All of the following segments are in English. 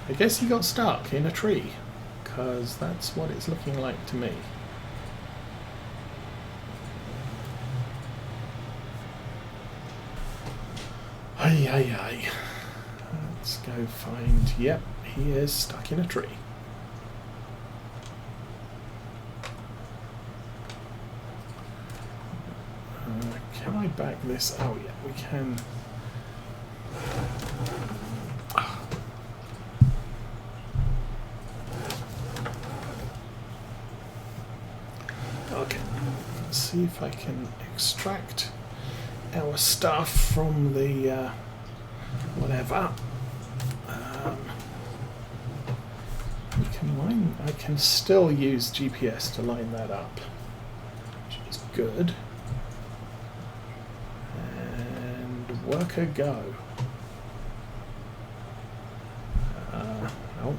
I guess he got stuck in a tree, because that's what it's looking like to me. Ay, ay, ay. Let's go find... Yep, he is stuck in a tree. Can I back this? Oh yeah, we can. Okay, let's see if I can extract our stuff from the whatever. We can line. I can still use GPS to line that up, which is good. And worker go. No.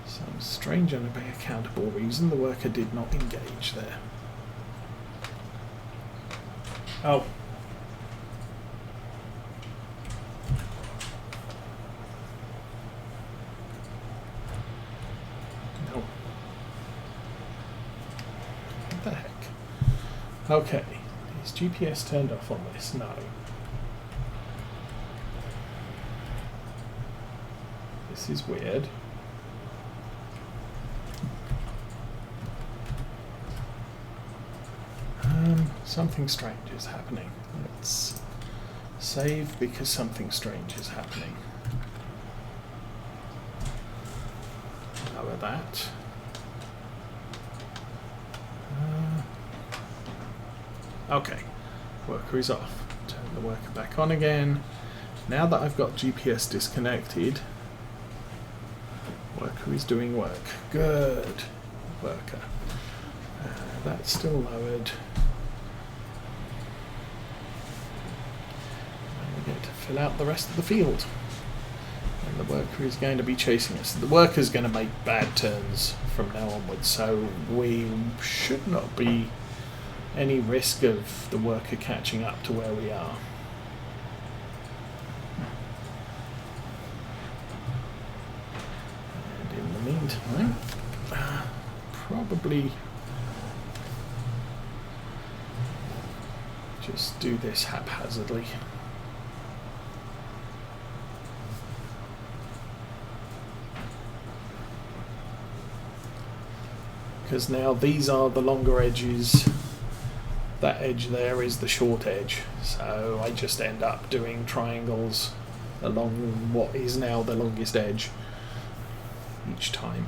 Some strange and unaccountable reason the worker did not engage there. Oh. No. What the heck? Okay. Is GPS turned off on this? No. This is weird. Something strange is happening. Let's save because something strange is happening. Lower that. Okay, worker is off. Turn the worker back on again. Now that I've got GPS disconnected, worker is doing work. Good. Worker. That's still lowered. Fill out the rest of the field. And the worker is going to be chasing us. The worker's going to make bad turns from now onwards, so we should not be any risk of the worker catching up to where we are. And in the meantime, probably just do this haphazardly. Because now these are the longer edges, that edge there is the short edge, so I just end up doing triangles along what is now the longest edge each time.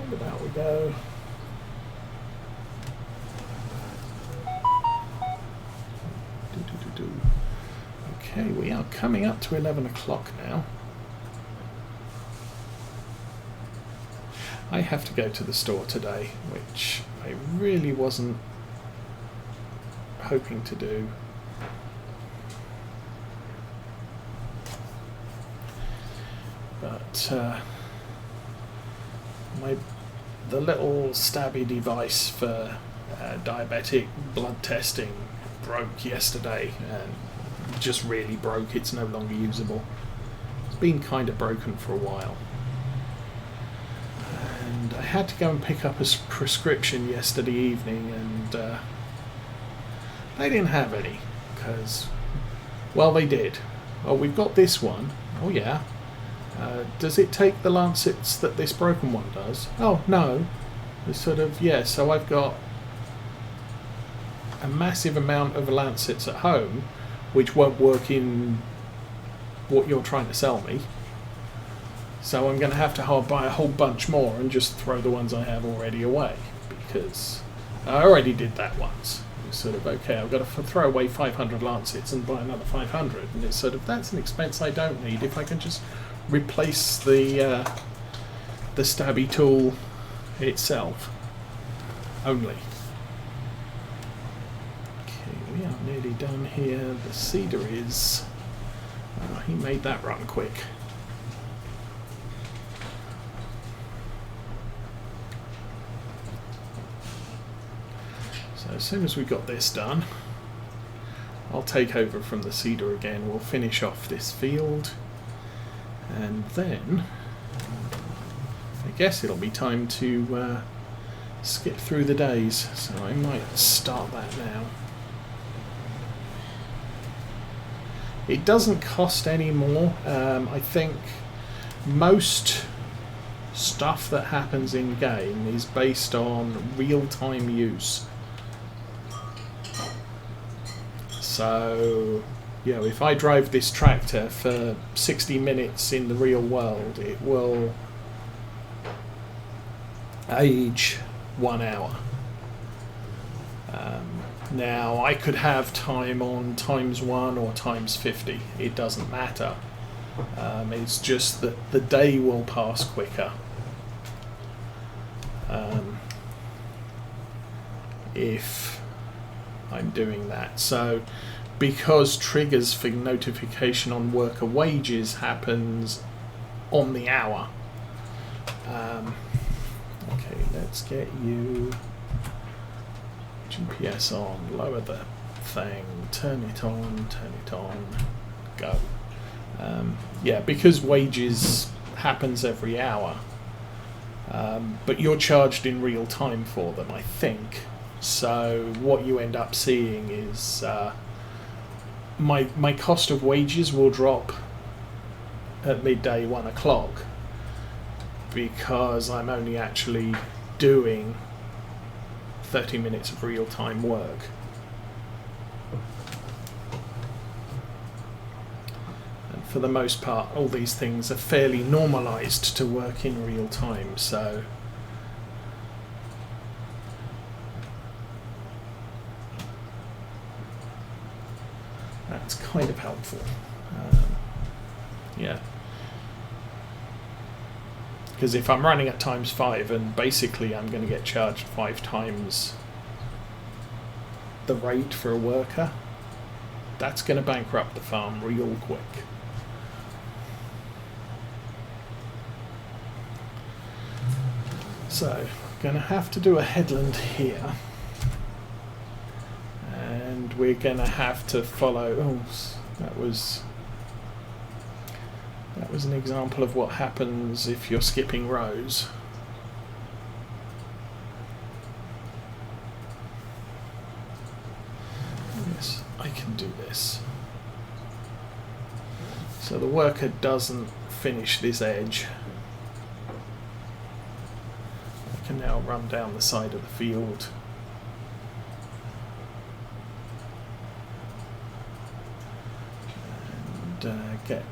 And about we go. Okay, we are coming up to 11 o'clock now. I have to go to the store today, which I really wasn't hoping to do. But the little stabby device for diabetic blood testing broke yesterday, and just really broke. It's no longer usable. It's been kind of broken for a while. And I had to go and pick up a prescription yesterday evening, and they didn't have any, because, well, they did. Oh, we've got this one. Oh, yeah. Does it take the lancets that this broken one does? Oh, no. It's sort of, yeah, so I've got a massive amount of lancets at home, which won't work in what you're trying to sell me. So I'm going to have to buy a whole bunch more and just throw the ones I have already away, because I already did that once. It's sort of, okay, I've got to throw away 500 lancets and buy another 500, and it's sort of, that's an expense I don't need if I can just replace the stabby tool itself only. Okay, we are nearly done here. The cedar is... he made that run quick. So as soon as we got this done, I'll take over from the seeder again. We'll finish off this field, and then I guess it'll be time to skip through the days, so I might start that now. It doesn't cost any more. I think most stuff that happens in game is based on real-time use. So, you know, if I drive this tractor for 60 minutes in the real world, it will age 1 hour. Now, I could have time on ×1 or ×50. It doesn't matter. It's just that the day will pass quicker if I'm doing that. So, because triggers for notification on worker wages happens on the hour. Okay, let's get you GPS on, lower the thing, turn it on, go. Yeah, because wages happens every hour, but you're charged in real time for them, I think. So what you end up seeing is my cost of wages will drop at midday, 1 o'clock, because I'm only actually doing 30 minutes of real-time work. And for the most part, all these things are fairly normalized to work in real time, so that's kind of helpful. Yeah. Because if I'm running at ×5, and basically I'm going to get charged 5 times the rate for a worker, that's going to bankrupt the farm real quick. So, I'm going to have to do a headland here. And we're going to have to follow... Oh, that was an example of what happens if you're skipping rows. Yes, I can do this. So the worker doesn't finish this edge. I can now run down the side of the field. And get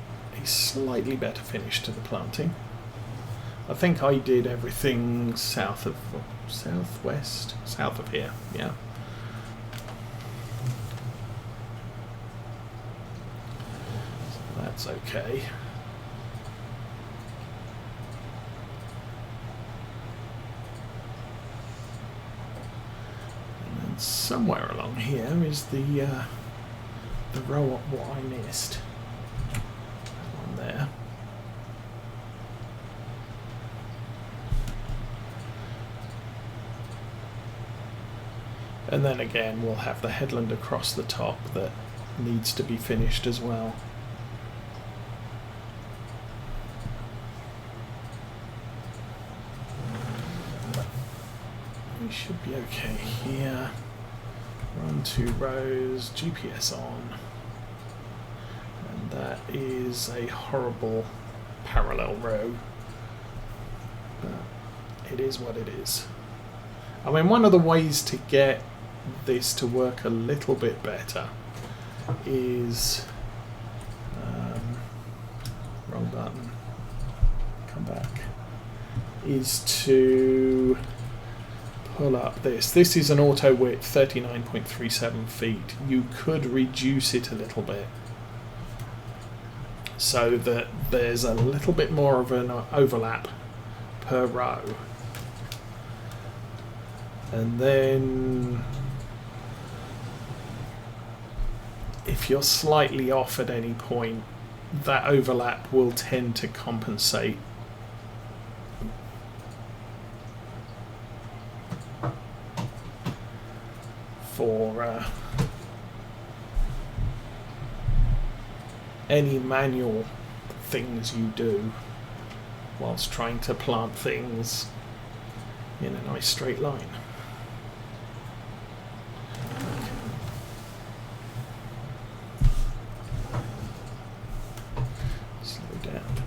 a slightly better finish to the planting. I think I did everything south of here, yeah. So that's okay. And then somewhere along here is the row of what I missed. There. And then again we'll have the headland across the top that needs to be finished as well. We should be okay here. Run 2 rows, GPS on. That is a horrible parallel row, but it is what it is. I mean, one of the ways to get this to work a little bit better is wrong button, come back, is to pull up this. This is an auto width 39.37 feet. You could reduce it a little bit, so that there's a little bit more of an overlap per row. And then if you're slightly off at any point, that overlap will tend to compensate. any manual things you do whilst trying to plant things in a nice straight line. Slow down.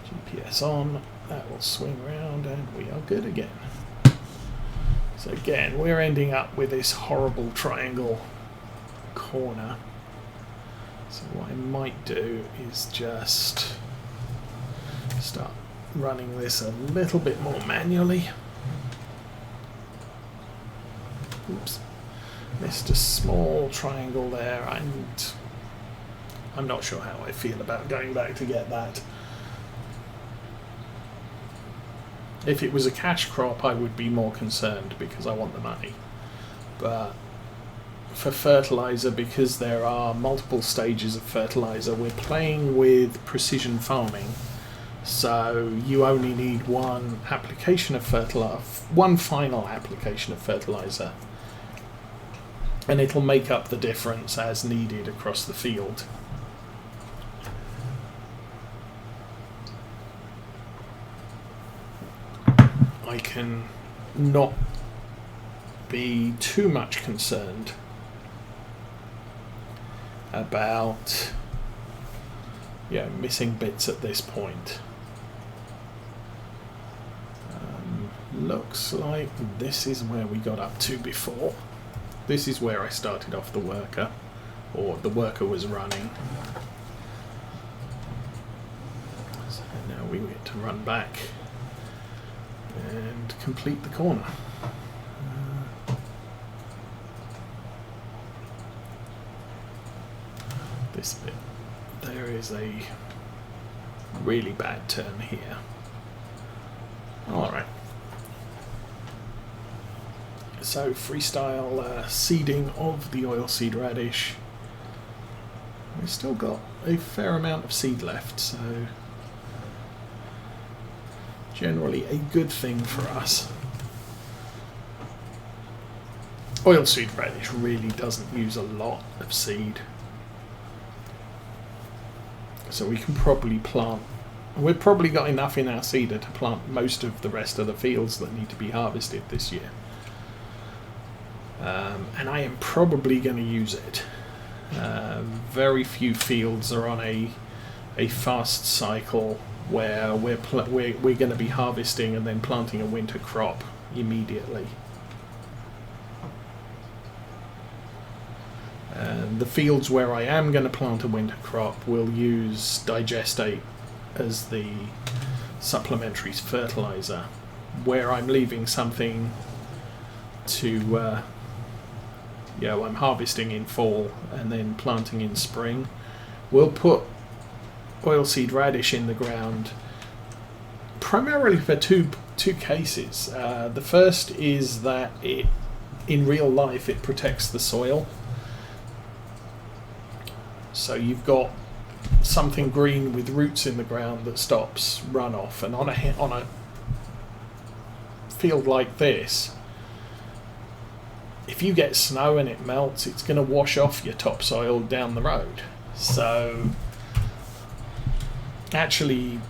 GPS on. That will swing around and we are good again. So again, we're ending up with this horrible triangle corner. So what I might do is just start running this a little bit more manually. Oops, missed a small triangle there, and I'm not sure how I feel about going back to get that. If it was a cash crop, I would be more concerned because I want the money. But for fertilizer, because there are multiple stages of fertilizer, we're playing with precision farming. So you only need one application of fertilizer, one final application of fertilizer, and it'll make up the difference as needed across the field. I can not be too much concerned about missing bits at this point. Looks like this is where we got up to before. This is where I started off the worker, or the worker was running. So now we get to run back and complete the corner. This bit, there is a really bad turn here. Alright. So freestyle seeding of the oilseed radish. We've still got a fair amount of seed left, so generally a good thing for us. Oilseed radish really doesn't use a lot of seed, so we can probably plant. We've probably got enough in our seeder to plant most of the rest of the fields that need to be harvested this year. And I am probably going to use it. Very few fields are on a fast cycle where we're going to be harvesting and then planting a winter crop immediately. The fields where I am going to plant a winter crop will use digestate as the supplementary fertilizer. Where I'm leaving something to I'm harvesting in fall and then planting in spring, we'll put oilseed radish in the ground primarily for two cases. The first is that in real life it protects the soil, so you've got something green with roots in the ground that stops runoff, and on a field like this, if you get snow and it melts, it's going to wash off your topsoil down the road. So actually,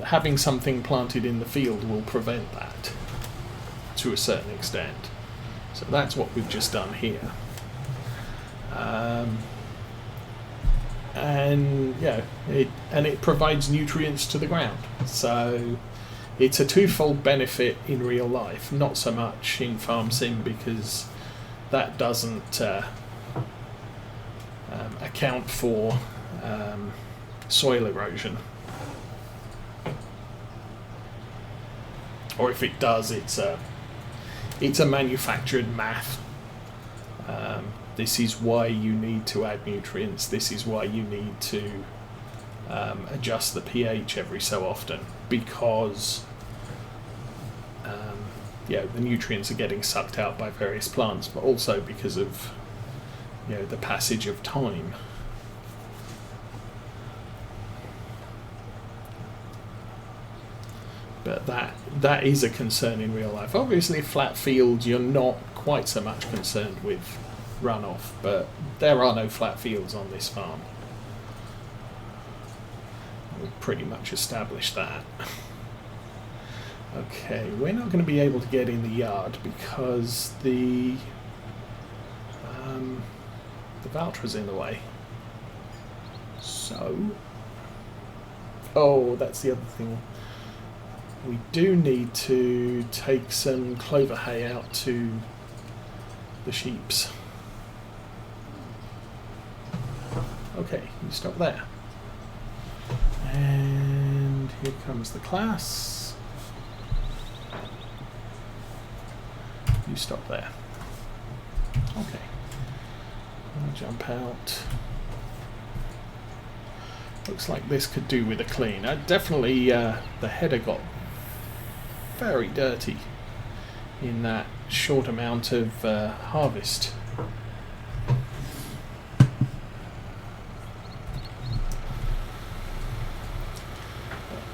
having something planted in the field will prevent that to a certain extent. So that's what we've just done here. It provides nutrients to the ground. So it's a twofold benefit in real life, not so much in Farm Sim because that doesn't account for soil erosion. Or if it does, it's a manufactured math. This is why you need to add nutrients. This is why you need to adjust the pH every so often, because the nutrients are getting sucked out by various plants, but also because of the passage of time. But that is a concern in real life. Obviously, flat fields, you're not quite so much concerned with runoff, but there are no flat fields on this farm. We've pretty much established that. Okay, we're not going to be able to get in the yard because the Valtra's in the way. So, oh, that's the other thing. We do need to take some clover hay out to the sheeps. Okay, you stop there. And here comes the class. You stop there. Okay. I'll jump out. Looks like this could do with a clean. Definitely the header got very dirty in that short amount of harvest.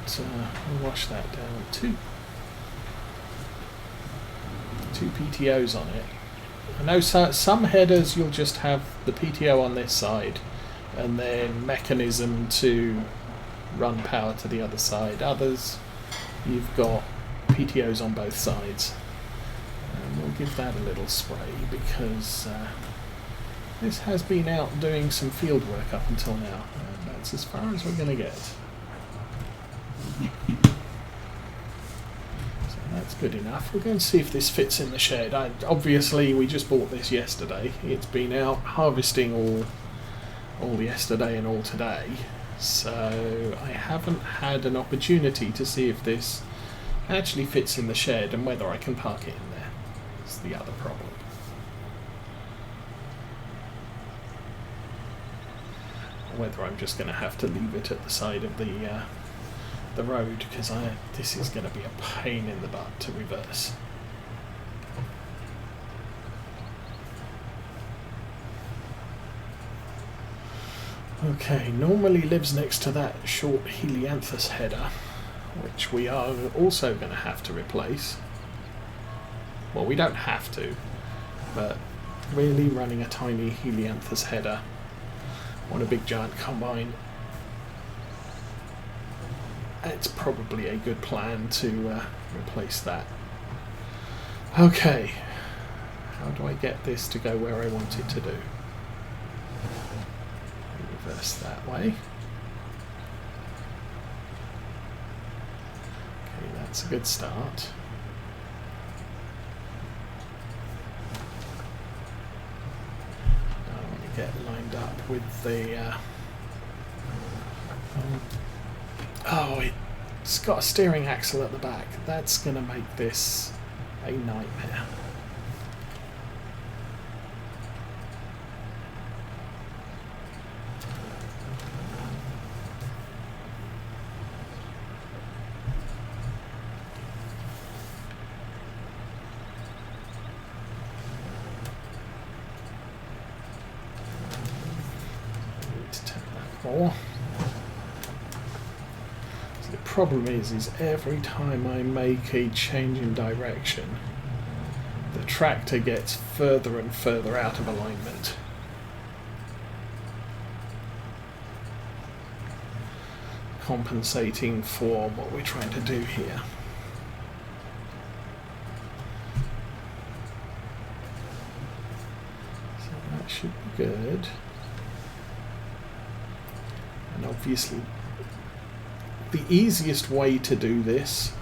But we'll wash that down. Two PTOs on it. I know some headers you'll just have the PTO on this side and then mechanism to run power to the other side. Others you've got PTOs on both sides. And we'll give that a little spray because this has been out doing some field work up until now, and that's as far as we're going to get. So that's good enough. We're going to see if this fits in the shed. Obviously we just bought this yesterday. It's been out harvesting all yesterday and all today, so I haven't had an opportunity to see if this actually fits in the shed and whether I can park it in there. That's the other problem. Or whether I'm just going to have to leave it at the side of the road, because this is going to be a pain in the butt to reverse. Okay, normally lives next to that short helianthus header, which we are also going to have to replace. Well, we don't have to, but really running a tiny helianthus header on a big giant combine, it's probably a good plan to replace that. Okay, how do I get this to go where I want it to do? Reverse that way. Okay, that's a good start. Now I want to get lined up with the oh, it's got a steering axle at the back. That's going to make this a nightmare. More. So the problem is every time I make a change in direction, the tractor gets further and further out of alignment. Compensating for what we're trying to do here. So that should be good. And obviously the easiest way to do this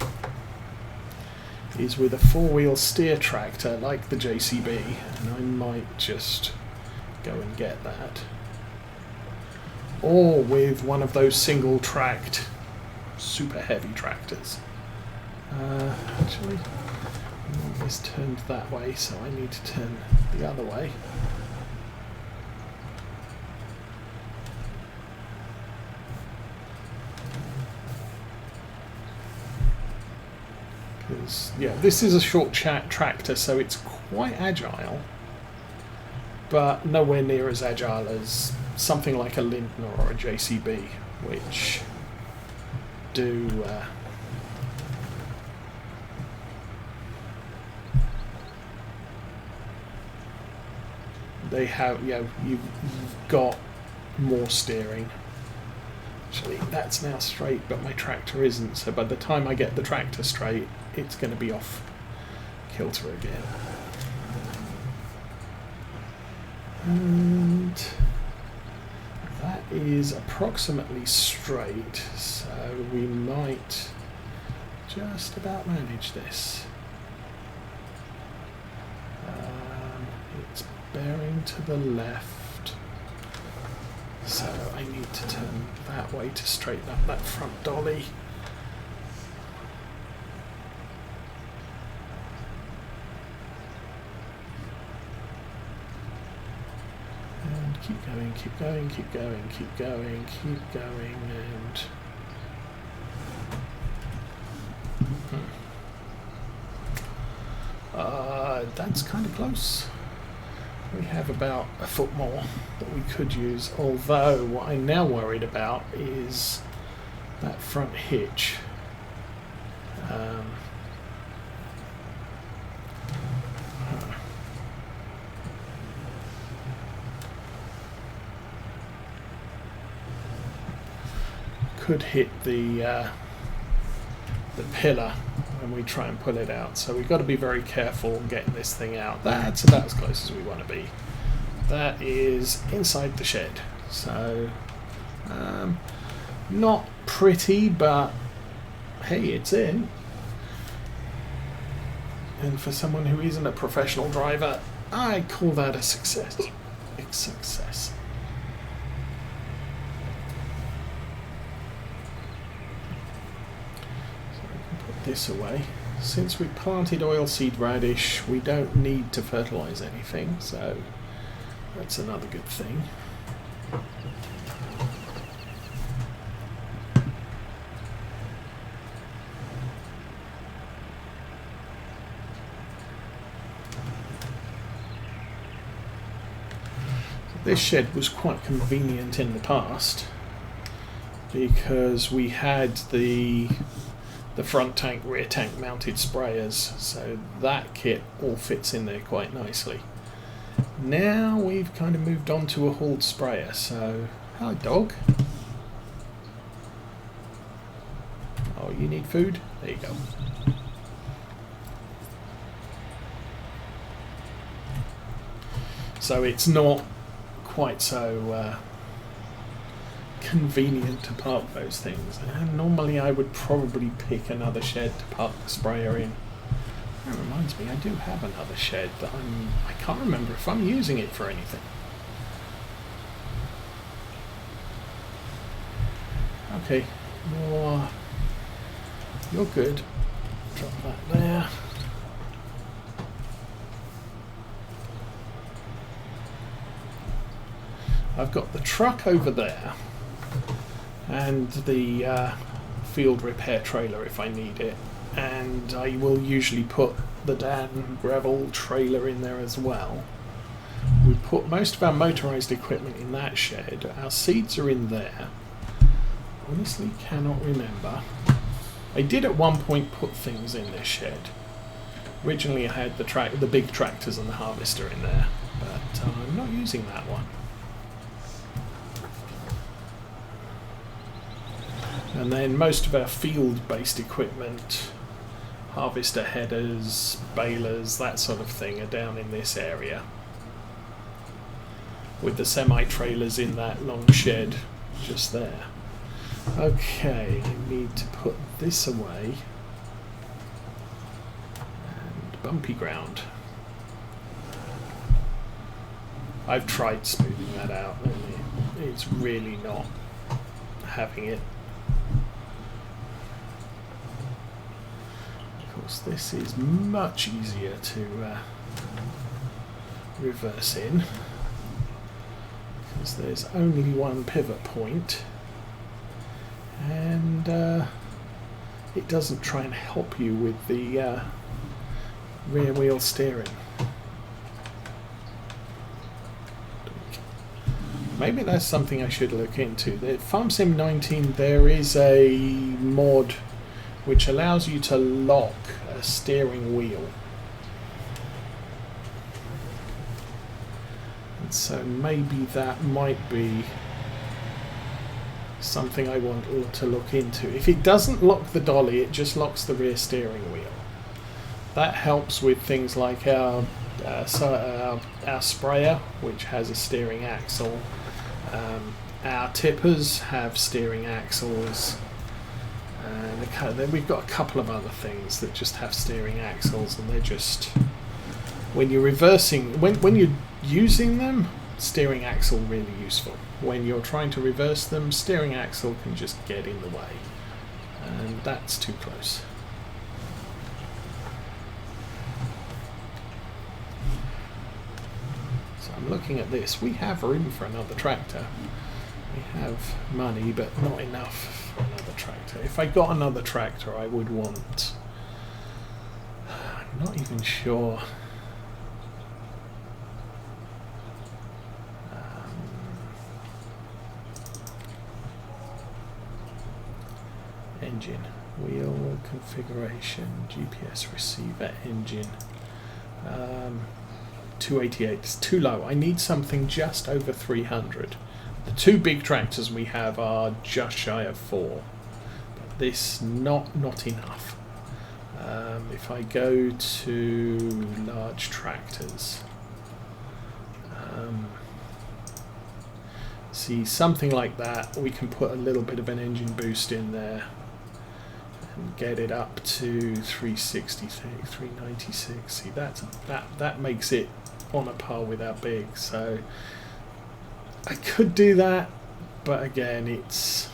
is with a four-wheel steer tractor like the JCB, and I might just go and get that, or with one of those single tracked super heavy tractors. Actually I want this turned that way, so I need to turn the other way. Yeah, this is a short tractor, so it's quite agile, but nowhere near as agile as something like a Lindner or a JCB, which do they have, you know, you've got more steering. Actually, that's now straight, but my tractor isn't, so by the time I get the tractor straight, it's going to be off kilter again. And that is approximately straight, so we might just about manage this. It's bearing to the left, so I need to turn that way to straighten up that front dolly. And keep going, keep going, keep going, keep going, keep going, and that's kind of close. We have about a foot more that we could use, although what I'm now worried about is that front hitch. Could hit the pillar when we try and pull it out, so we've got to be very careful getting this thing out. That's about as close as we want to be. That is inside the shed, so not pretty, but hey, it's in. And for someone who isn't a professional driver, I call that a success. A success. This away. Since we planted oilseed radish, we don't need to fertilize anything, so that's another good thing. This shed was quite convenient in the past because we had the front tank, rear tank mounted sprayers, so that kit all fits in there quite nicely. Now we've kind of moved on to a hauled sprayer, so hello dog. Oh, you need food? There you go. So it's not quite so convenient to park those things, and normally I would probably pick another shed to park the sprayer in. That reminds me, I do have another shed that I can't remember if I'm using it for anything. Okay, you're good. Drop that there. I've got the truck over there and the field repair trailer if I need it, and I will usually put the Dan gravel trailer in there as well. We put most of our motorised equipment in that shed. Our seeds are in there. Honestly cannot remember. I did at one point put things in this shed. Originally I had the big tractors and the harvester in there, but I'm not using that one. And then most of our field-based equipment, harvester headers, balers, that sort of thing, are down in this area, with the semi-trailers in that long shed just there. Okay, I need to put this away. And bumpy ground. I've tried smoothing that out, and it's really not having it. This is much easier to reverse in because there's only one pivot point, and it doesn't try and help you with the rear wheel steering. Maybe that's something I should look into. The FS19, there is a mod which allows you to lock a steering wheel. And so maybe that might be something I want to look into. If it doesn't lock the dolly, it just locks the rear steering wheel. That helps with things like our sprayer, which has a steering axle. Our tippers have steering axles. And then we've got a couple of other things that just have steering axles, and they're just, when you're reversing, when you're using them, steering axle really useful. When you're trying to reverse them, steering axle can just get in the way, and that's too close. So I'm looking at this. We have room for another tractor. We have money, but not enough for another tractor. If I got another tractor, I would want, I'm not even sure. Engine, wheel configuration, GPS receiver, engine. 288 is too low. I need something just over 300. The two big tractors we have are just shy of 4. But this not enough. If I go to large tractors, see something like that, we can put a little bit of an engine boost in there and get it up to 366, 396. See, that makes it on a par with our big. So I could do that, but again, it's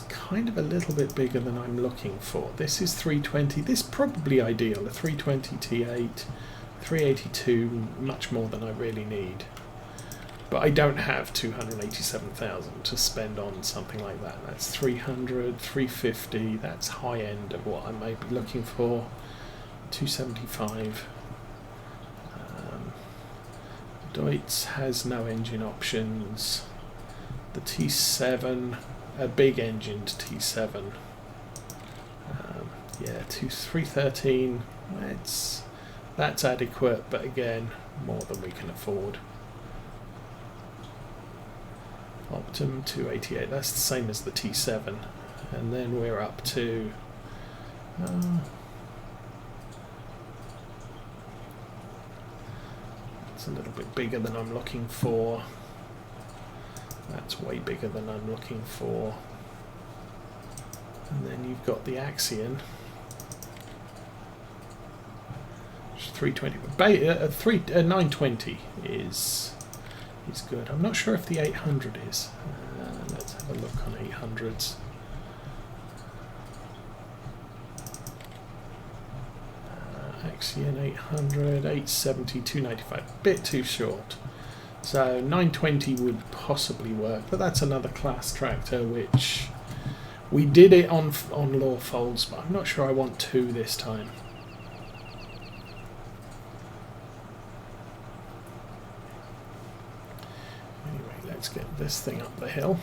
kind of a little bit bigger than I'm looking for. This is 320. This is probably ideal. A 320 T8, 382, much more than I really need. But I don't have 287,000 to spend on something like that. That's 300, 350. That's high end of what I may be looking for. 275. Deutz has no engine options. The T7, a big engined T7. Yeah, 313. That's adequate, but again, more than we can afford. Optum 288, that's the same as the T7, and then we're up to it's a little bit bigger than I'm looking for. That's way bigger than I'm looking for. And then you've got the Axion, which is 320. 920 is good. I'm not sure if the 800 is. Let's have a look on 800s. Axion 800, 870, 295. Bit too short. So 920 would possibly work, but that's another class tractor, which we did it on Law Folds, but I'm not sure I want 2 this time. Let's get this thing up the hill.